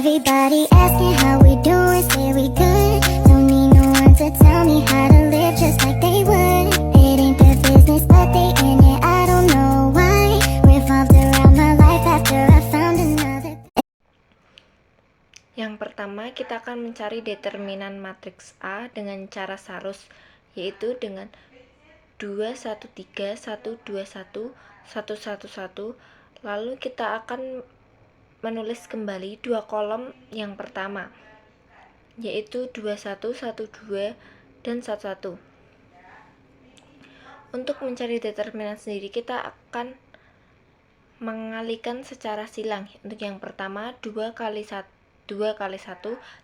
Everybody asking how we doing, say we good. Don't need no one to tell me how to live just like they would. It ain't their business, but they in it, I don't know why. Revolved around my life after I found another. Yang pertama, kita akan mencari determinan matriks A dengan cara salus, yaitu dengan 2, 1, 3, 1, 2, 1, 1, 1, 1. Lalu kita akan menulis kembali dua kolom yang pertama, yaitu 2, 1, 1, 2, dan 1, 1. Untuk mencari determinan sendiri, kita akan mengalihkan secara silang. Untuk yang pertama, 2 kali 1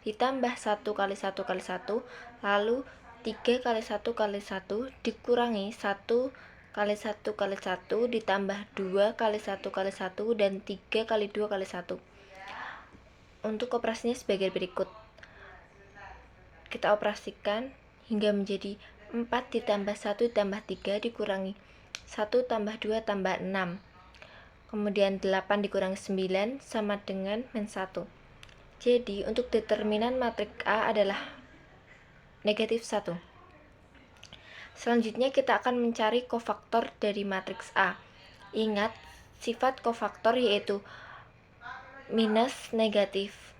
ditambah 1 kali 1 kali 1, lalu 3 kali 1 kali 1 dikurangi 1 kali 1 kali 1 ditambah 2 kali 1 kali 1 dan 3 kali 2 kali 1. Untuk operasinya sebagai berikut. Kita operasikan hingga menjadi 4 ditambah 1 ditambah 3 dikurangi 1 tambah 2 tambah 6. Kemudian 8 dikurangi 9 sama dengan -1. Jadi untuk determinan matriks A adalah -1. Selanjutnya kita akan mencari kofaktor dari matriks A. Ingat, sifat kofaktor yaitu minus negatif.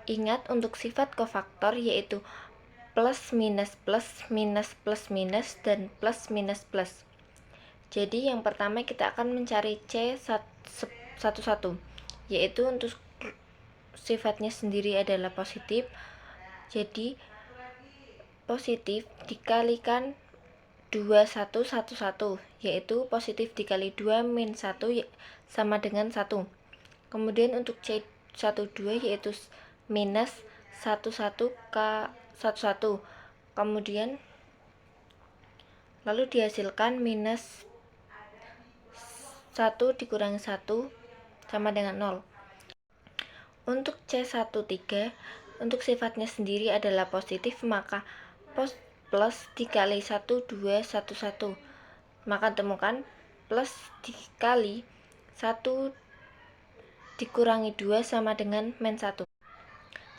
Ingat, untuk sifat kofaktor yaitu plus minus plus minus plus minus dan plus minus plus. Jadi yang pertama kita akan mencari C11, yaitu untuk sifatnya sendiri adalah positif. Jadi positif dikalikan 2, 1, 1, 1, yaitu positif dikali 2 min 1 sama dengan 1. Kemudian untuk C12 yaitu minus 1, 1 K 1, 1. Kemudian lalu dihasilkan minus 1 dikurangi 1 sama dengan 0. Untuk C13, untuk sifatnya sendiri adalah positif, maka plus dikali 1, 2, 1, 1. Maka temukan plus dikali 1 dikurangi 2 sama dengan -1.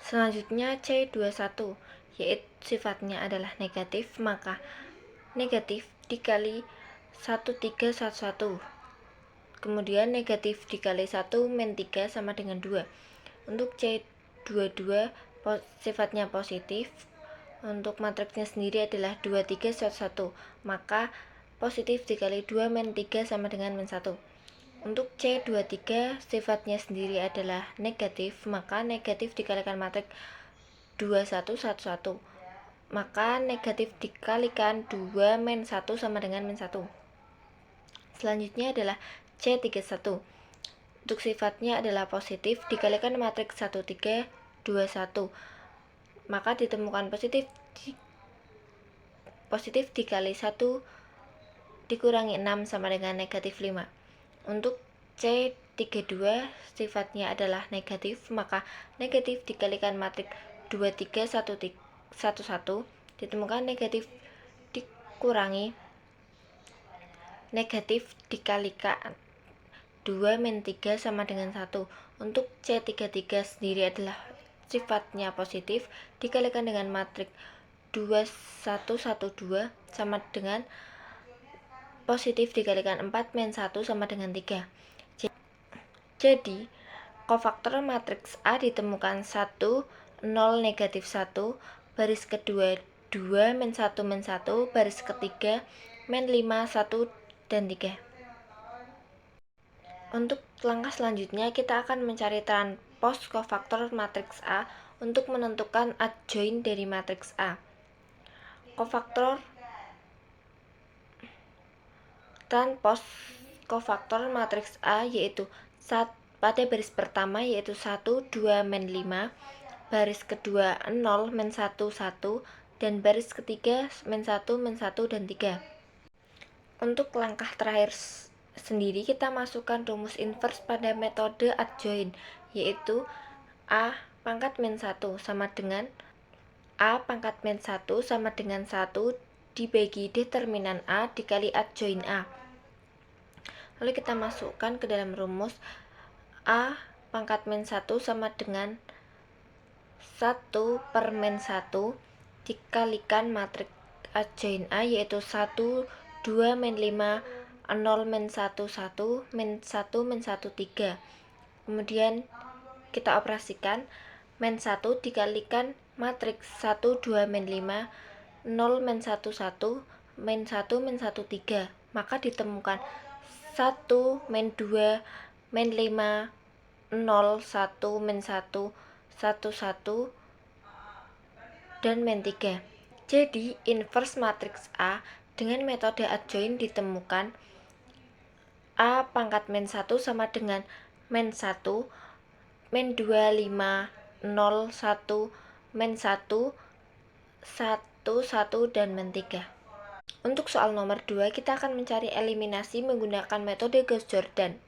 Selanjutnya C21, yaitu sifatnya adalah negatif, maka negatif dikali 1, 3, 1, 1. Kemudian negatif dikali 1 min 3 sama dengan 2. Untuk C22 sifatnya positif. Untuk matriksnya sendiri adalah 2, 3, 1, 1. Maka positif dikali 2 min 3 sama dengan -1. Untuk C23 sifatnya sendiri adalah negatif, maka negatif dikalikan matriks 2, 1, 1, 1. Maka negatif dikalikan 2 min 1 sama dengan -1. Selanjutnya adalah C31. Untuk sifatnya adalah positif dikalikan matriks 1, 3, 2, 1. Maka ditemukan positif dikali 1 dikurangi 6 sama dengan -5. Untuk C32 sifatnya adalah negatif, maka negatif dikalikan matriks 2, 3, 1, 1, ditemukan negatif dikurangi negatif dikalikan 2 min 3 sama dengan 1. Untuk C33 sendiri adalah sifatnya positif dikalikan dengan matriks 2, 1, 1, 2 sama dengan positif dikalikan 4 min 1 sama dengan 3. Jadi kofaktor matriks A ditemukan 1, 0, negatif 1, baris kedua 2, min 1, min 1, baris ketiga min 5, 1, dan 3. Untuk langkah selanjutnya kita akan mencari transpos kofaktor matriks A untuk menentukan adjoint dari matriks A. Transpos kofaktor matriks A yaitu pada baris pertama yaitu 1, 2, min 5, baris kedua 0, min 1, 1, dan baris ketiga min 1, min 1, dan 3. Untuk langkah terakhir sendiri kita masukkan rumus inverse pada metode adjoint, yaitu A pangkat min 1 sama dengan A pangkat min 1 sama dengan 1 dibagi determinan A dikali adjoint A. Lalu kita masukkan ke dalam rumus A pangkat min 1 sama dengan 1 per min 1 dikalikan matriks adjoin A, yaitu 1, 2, min 5, 0, min 1, 1, min 1, min 1, 3. Kemudian kita operasikan min 1 dikalikan matriks 1, 2, min 5, 0, min 1, 1, min 1, min 1, 3. Maka ditemukan 1, min 2, min 5, 0, 1, min 1, 1, 1, dan min 3. Jadi, inverse matriks A dengan metode adjoin ditemukan A pangkat min 1 sama dengan min 1, min 2, 5, 0, 1, min 1, 1, 1, dan min 3. Untuk soal nomor 2, kita akan mencari eliminasi menggunakan metode Gauss-Jordan.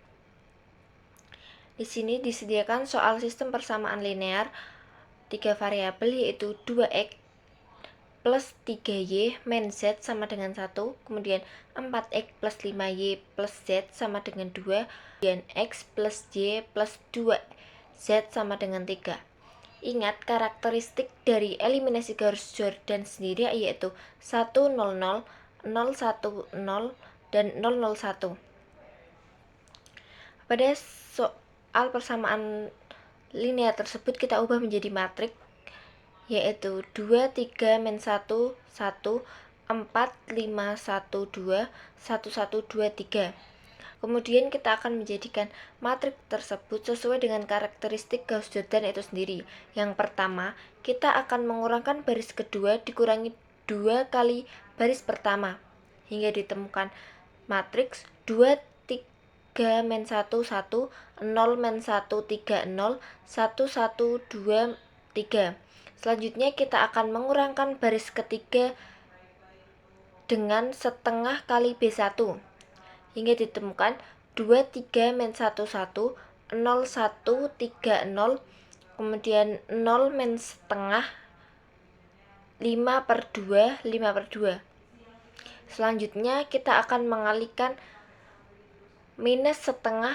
Di sini disediakan soal sistem persamaan linear 3 variabel, yaitu 2x plus 3y min z sama dengan 1, kemudian 4x plus 5y plus z sama dengan 2, kemudian x plus y plus 2z sama dengan 3. Ingat, karakteristik dari eliminasi Gauss-Jordan sendiri yaitu 1, 0, 0, 0, 1, 0, dan 0, 0, 1. Pada soal persamaan linear tersebut kita ubah menjadi matriks, yaitu 2, 3, min 1, 1, 4, 5, 1, 2, 1, 1, 2, 3. Kemudian kita akan menjadikan matriks tersebut sesuai dengan karakteristik Gauss-Jordan itu sendiri. Yang pertama, kita akan mengurangkan baris kedua dikurangi 2 kali baris pertama, hingga ditemukan matriks 2, 3, min 1, 1, 0, min 1, 3, 0, 1, 1, 2, 3. Selanjutnya kita akan mengurangkan baris ketiga dengan setengah kali B1, hingga ditemukan 2, 3, min 1, 1, 0, 1, 3, 0, kemudian 0, min setengah, 5 per 2, 5 per 2. Selanjutnya kita akan mengalihkan minus setengah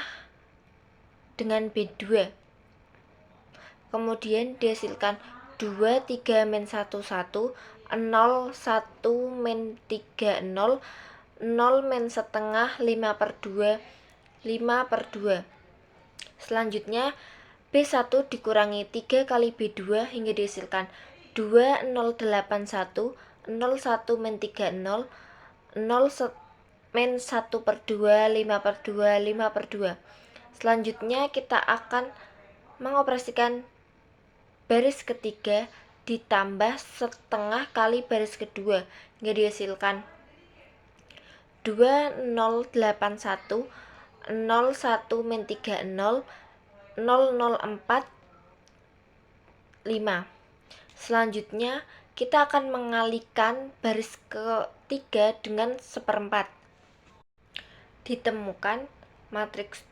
dengan B2. Kemudian dihasilkan 2, 3, min 1, 1, 0, 1, min 3, 0, 0, min setengah, 5 per 2, 5 per 2. Selanjutnya B1 dikurangi 3 kali B2 hingga dihasilkan 2, 0, 8, 1, 0, 1, min 3, 0, 0, min 1 per 2, 5 per 2, 5 per 2. Selanjutnya kita akan mengoperasikan baris ketiga ditambah setengah kali baris kedua hingga dihasilkan 2, 0, 8, 1, 0, 1, min 3, 0, 0, 0, 4, 5. Selanjutnya kita akan mengalihkan baris ketiga dengan seperempat. Ditemukan matriks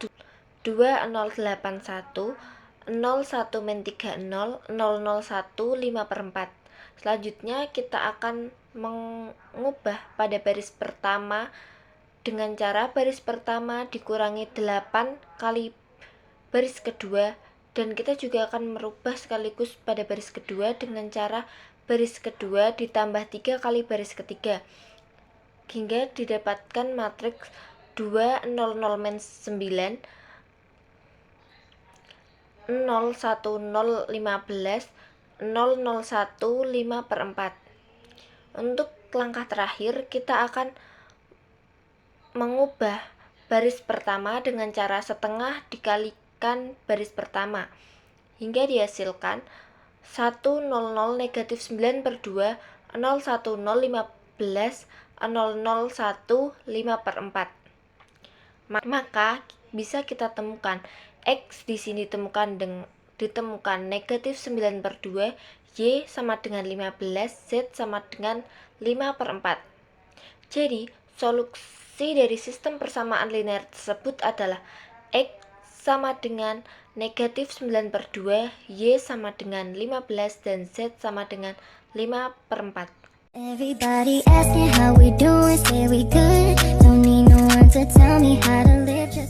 2, 0, 8, 1, 0, 1, min 3, 0, 0, 0, 1, 5 per 4. Selanjutnya kita akan mengubah pada baris pertama dengan cara baris pertama dikurangi 8 kali baris kedua, dan kita juga akan merubah sekaligus pada baris kedua dengan cara baris kedua ditambah 3 kali baris ketiga, hingga didapatkan matriks 2, 0, 0, min 9, 0, 1, 0, 15, 0, 0, 1, 5 per 4. Untuk langkah terakhir, kita akan mengubah baris pertama dengan cara setengah dikalikan baris pertama, hingga dihasilkan 1, 0, 0, negatif 9 per 2, 0, 1, 0, 15, 0, 0, 1, 5 per 4. Maka bisa kita temukan X di sini ditemukan negatif 9 per 2, Y sama dengan 15, Z sama dengan 5 per 4. Jadi, solusi dari sistem persamaan linear tersebut adalah X sama dengan negatif 9 per 2, Y sama dengan 15, dan Z sama dengan 5 per 4. Everybody asking how we doing, say we good. Don't need no one to tell me how to live.